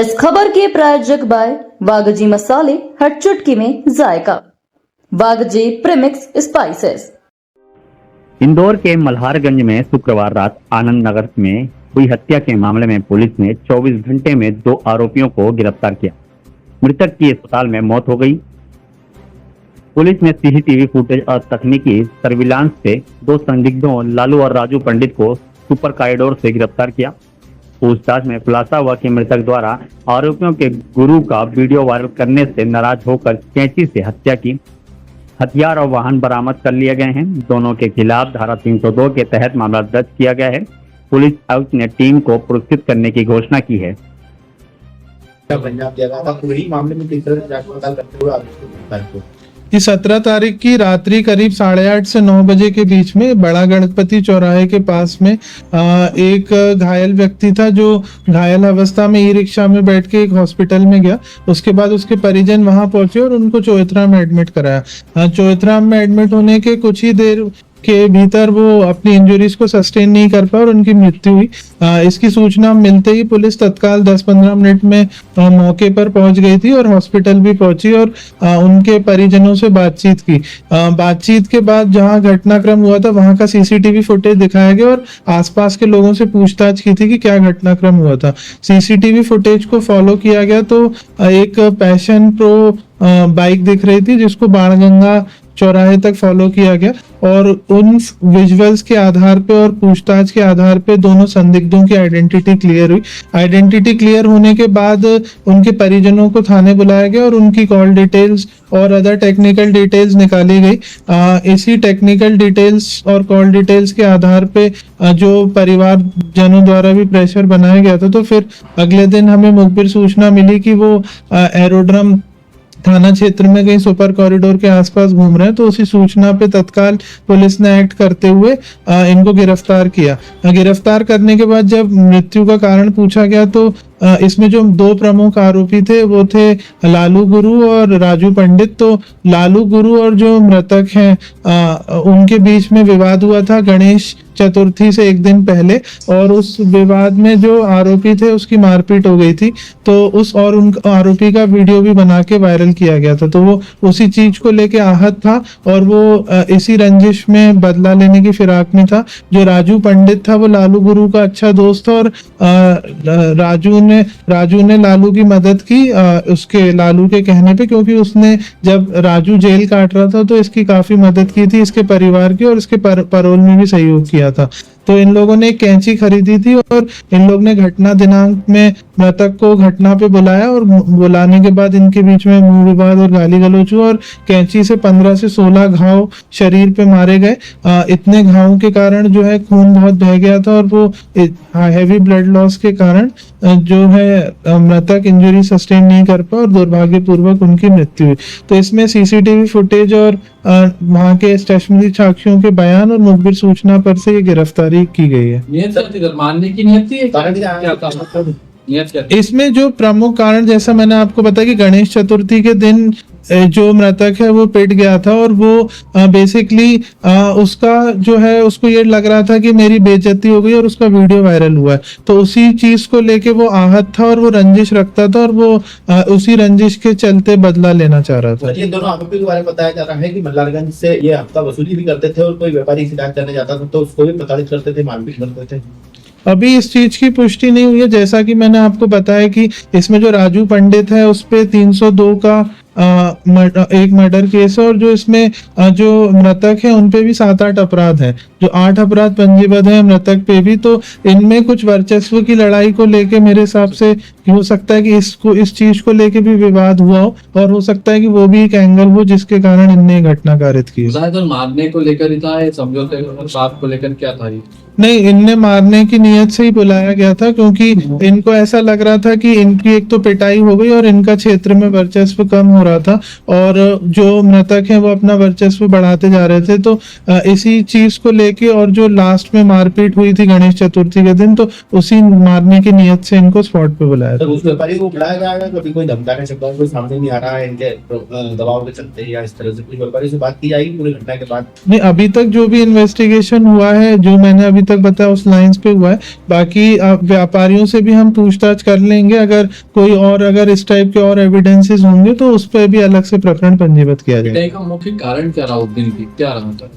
इस खबर के प्रायोजक बाय वागजी मसाले, हर चुटकी में जायका। वागजी प्रीमिक्स स्पाइसेस। इंदौर के मल्हारगंज में शुक्रवार रात आनंद नगर में हुई हत्या के मामले में पुलिस ने 24 घंटे में 2 आरोपियों को गिरफ्तार किया। मृतक की अस्पताल में मौत हो गई। पुलिस ने सीसीटीवी फुटेज और तकनीकी सर्विलांस से 2 संदिग्धों लालू और राजू पंडित को सुपर कॉरिडोर से गिरफ्तार किया। पूछताछ में खुलासा हुआ कि मृतक द्वारा आरोपियों के गुरु का वीडियो वायरल करने से नाराज होकर कैंची से हत्या की। हथियार और वाहन बरामद कर लिए गए हैं। दोनों के खिलाफ धारा 302 के तहत मामला दर्ज किया गया है। पुलिस आयुक्त ने टीम को पुरस्कृत करने की घोषणा की है। पंजाब दिया गया था, पूरी मामले में किस तरह जांच पड़ताल करते हुए आगे इस 17 तारीख की रात्रि करीब 8:30 से 9 बजे के बीच में बड़ा गणपति चौराहे के पास में एक घायल व्यक्ति था जो घायल अवस्था में ई रिक्शा में बैठ के एक हॉस्पिटल में गया। उसके बाद उसके परिजन वहां पहुंचे और उनको चौथरा में एडमिट कराया। चौथरा में एडमिट होने के कुछ ही देर के भीतर वो अपनी इंजरीज को सस्टेन नहीं कर पाए और उनकी मृत्यु हुई। इसकी सूचना मिलते ही पुलिस तत्काल 10-15 मिनट में मौके पर पहुंच गई थी और हॉस्पिटल भी पहुंची और उनके परिजनों से बातचीत की। बातचीत के बाद जहां घटनाक्रम हुआ था वहां का सीसीटीवी फुटेज दिखाया गया और आसपास के लोगों से पूछताछ की थी कि क्या घटनाक्रम हुआ था। सीसीटीवी फुटेज को फॉलो किया गया तो एक पैशन प्रो बाइक दिख रही थी जिसको बाणगंगा चौराहे तक फॉलो किया गया और उन विजुअल्स के आधार पे और पूछताछ के आधार पे दोनों संदिग्धों की आइडेंटिटी क्लियर हुई। आइडेंटिटी क्लियर होने के बाद उनके परिजनों को थाने बुलाया गया और उनकी कॉल डिटेल्स और अदर टेक्निकल डिटेल्स निकाली गई। इसी टेक्निकल डिटेल्स और कॉल डिटेल्स के आधार पे जो परिवार जनों द्वारा भी प्रेशर बनाया गया था, तो फिर अगले दिन हमें मुखबिर सूचना मिली कि वो एरोड्रम थाना क्षेत्र में कहीं सुपर कॉरिडोर के आसपास घूम रहे हैं। तो उसी सूचना पे तत्काल पुलिस ने एक्ट करते हुए इनको गिरफ्तार किया। गिरफ्तार करने के बाद जब मृत्यु का कारण पूछा गया तो इसमें जो 2 प्रमुख आरोपी थे वो थे लालू गुरु और राजू पंडित। तो लालू गुरु और जो मृतक हैं उनके बीच में विवाद हुआ था गणेश चतुर्थी से एक दिन पहले और उस विवाद में जो आरोपी थे उसकी मारपीट हो गई थी। तो उन आरोपी का वीडियो भी बना के वायरल किया गया था। तो वो उसी चीज को लेके आहत था और वो इसी रंजिश में बदला लेने की फिराक में था। जो राजू पंडित था वो लालू गुरु का अच्छा दोस्त था और राजू ने लालू की मदद की उसके लालू के कहने पे, क्योंकि उसने जब राजू जेल काट रहा था तो इसकी काफी मदद की थी इसके परिवार की और इसके पैरोल में भी सहयोग किया था। तो इन लोगों ने एक कैंची खरीदी थी और इन लोग ने घटना दिनांक में मृतक को घटना पे बुलाया और बुलाने के बाद इनके बीच में मुंह विवाद और गाली गलौज हुआ और कैंची से 15 से 16 घाव शरीर पे मारे गए। इतने घावों के कारण जो है खून बहुत बह गया था और वो हैवी ब्लड लॉस के कारण जो है मृतक इंजरी सस्टेन नहीं कर पाया और दुर्भाग्यपूर्वक उनकी मृत्यु हुई। तो इसमें सीसीटीवी फुटेज और वहाँ के स्टेशनरी साक्ष्यों के बयान और मुखबिर सूचना पर से ये गिरफ्तारी की गई है। मारने की नियत थी। इसमें जो प्रमुख कारण जैसा मैंने आपको बताया कि गणेश चतुर्थी के दिन जो मृतक है वो पिट गया था और वो बेसिकली उसका जो है उसको ये लग रहा था कि मेरी बेइज्जती हो गई और उसका वीडियो वायरल हुआ है। तो उसी चीज को लेके वो आहत था और वो रंजिश रखता था और वो उसी रंजिश के चलते बदला लेना चाह रहा था। ये दोनों आरोपी के बारे में बताया जा रहा है कि मल्हारगंज से ये हफ्ता वसूली भी करते थे और कोई व्यापारी शिकायत करने जाता था तो उसको भी प्रताड़ित करते थे, मारपीट करते थे। अभी इस चीज की पुष्टि नहीं हुई है। जैसा कि मैंने आपको बताया कि इसमें जो राजू पंडित है उस पे 302 का एक मर्डर केस है और जो इसमें जो मृतक है उनपे भी 7-8 अपराध हैं। जो 8 अपराध पंजीबद्ध है मृतक पे भी। तो इनमें कुछ वर्चस्व की लड़ाई को लेके मेरे हिसाब से हो सकता है कि इस चीज को लेके भी विवाद हुआ हो और हो सकता है कि वो भी एक एंगल हो जिसके कारण इनने घटना कारित की। मारने को लेकर ही था, समझौते को लेकर क्या था? नहीं, इनने मारने की नियत से ही बुलाया गया था क्योंकि इनको ऐसा लग रहा था कि इनकी एक तो पिटाई हो गई और इनका क्षेत्र में वर्चस्व कम हो रहा था और जो मृतक है वो अपना वर्चस्व बढ़ाते जा रहे थे। तो इसी चीज को लेके और जो लास्ट में मारपीट हुई थी गणेश चतुर्थी के दिन, तो उसी मारने की नियत से इनको स्पॉट पे बुलाया था। तो उस व्यापारी को बुलाया जाएगा, कभी कोई धमका का शब्द कोई सामने नहीं आ रहा है इनके दबाव के चलते, या इस तरह से कुछ व्यापारी से बात की जाएगी पूरी घटना के बाद? नहीं, अभी तक जो भी इन्वेस्टिगेशन हुआ है, जो मैंने अभी तक बताया उस लाइंस पे हुआ है। बाकी व्यापारियों से भी हम पूछताछ कर लेंगे, अगर कोई और अगर इस टाइप के और एविडेंसेस होंगे तो उस पर भी अलग से प्रकरण पंजीबद्ध किया जाएगा। पिटाई का मुख्य कारण क्या रहा उस दिन की, क्या रहा था?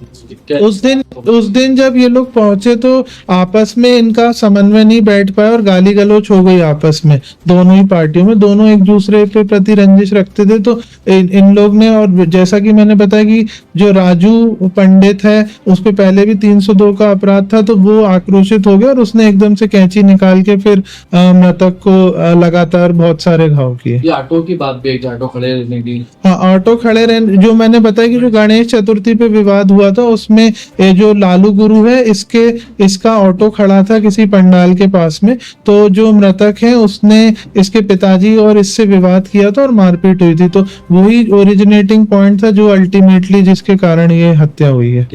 उस दिन जब ये लोग पहुंचे तो आपस में इनका समन्वय नहीं बैठ पाया और गाली गलौज हो गई आपस में, दोनों ही पार्टियों में। दोनों एक दूसरे पे प्रति रंजिश रखते थे। तो इन लोग ने, और जैसा कि मैंने बताया कि जो राजू पंडित है उसको पहले भी 302 का अपराध था, तो वो आक्रोशित हो गया और उसने एकदम से कैंची निकाल के फिर मृतक को लगातार बहुत सारे घाव किए। ये ऑटो की बात भी है, ऑटो खड़े रहने की। हाँ, ऑटो खड़े रहने, जो मैंने बताया कि जो गणेश चतुर्थी पे विवाद हुआ था उसमें ये जो लालू गुरु है इसका ऑटो खड़ा था किसी पंडाल के पास में। तो जो मृतक है उसने इसके पिताजी और इससे विवाद किया था और मारपीट हुई थी। तो वही ओरिजिनेटिंग पॉइंट था जो अल्टीमेटली जिसके कारण ये हत्या हुई है।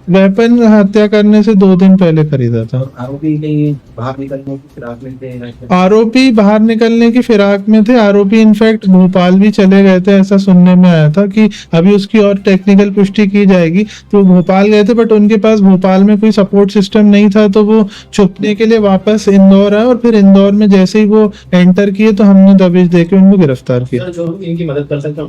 वेपन हत्या करने से 2 दिन पहले खरीदा था। आरोपी कहीं बाहर निकलने की फिराक में थे? आरोपी बाहर निकलने की फिराक में थे। आरोपी इनफैक्ट भोपाल भी चले गए थे, ऐसा सुनने में आया था कि अभी उसकी और टेक्निकल पुष्टि की जाएगी। तो भोपाल गए थे बट उनके पास भोपाल में कोई सपोर्ट सिस्टम नहीं था, तो वो छुपने के लिए वापस इंदौर आए और फिर इंदौर में जैसे ही वो एंटर किए तो हमने दबिश देके उनको गिरफ्तार किया। जो इनकी मदद कर सकते हैं